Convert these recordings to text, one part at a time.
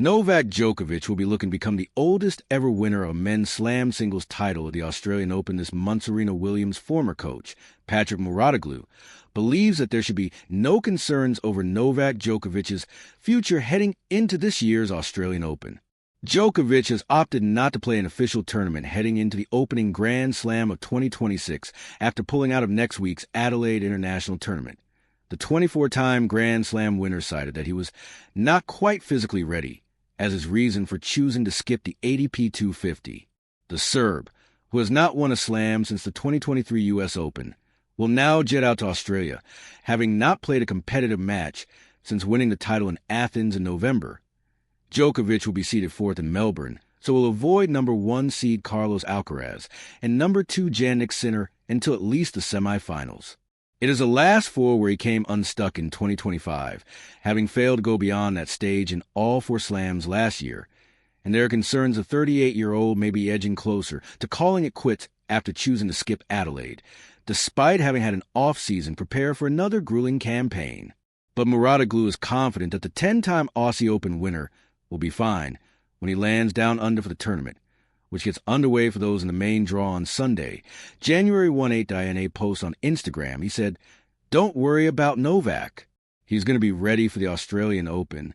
Novak Djokovic will be looking to become the oldest ever winner of a men's slam singles title at the Australian Open. This month, Serena Williams' former coach, Patrick Mouratoglou, believes that there should be no concerns over Novak Djokovic's future heading into this year's Australian Open. Djokovic has opted not to play an official tournament heading into the opening Grand Slam of 2026 after pulling out of next week's Adelaide International Tournament. The 24-time Grand Slam winner cited that he was not quite physically ready as his reason for choosing to skip the ATP 250. The Serb, who has not won a slam since the 2023 U.S. Open, will now jet out to Australia, having not played a competitive match since winning the title in Athens in November. Djokovic will be seeded fourth in Melbourne, so will avoid number 1 seed Carlos Alcaraz and number 2 Jannik Sinner until at least the semifinals. It is the last four where he came unstuck in 2025, having failed to go beyond that stage in all 4 slams last year, and there are concerns the 38-year-old may be edging closer to calling it quits after choosing to skip Adelaide, despite having had an off-season prepare for another grueling campaign. But Mouratoglou is confident that the 10-time Aussie Open winner will be fine when he lands down under for the tournament, which gets underway for those in the main draw on Sunday. January 1/8 in a post on Instagram, he said, "Don't worry about Novak. He's going to be ready for the Australian Open."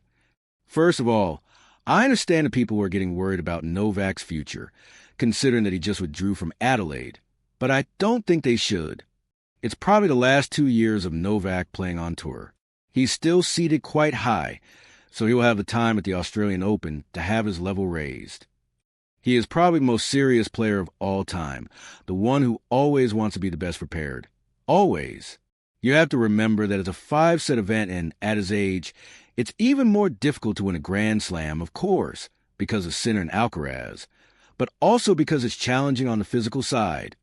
First of all, I understand that people were getting worried about Novak's future, considering that he just withdrew from Adelaide, but I don't think they should. It's probably the last 2 years of Novak playing on tour. He's still seated quite high, so he will have the time at the Australian Open to have his level raised. He is probably the most serious player of all time, the one who always wants to be the best prepared. Always. You have to remember that it's a 5-set event, and at his age, it's even more difficult to win a Grand Slam, of course, because of Sinner and Alcaraz, but also because it's challenging on the physical side.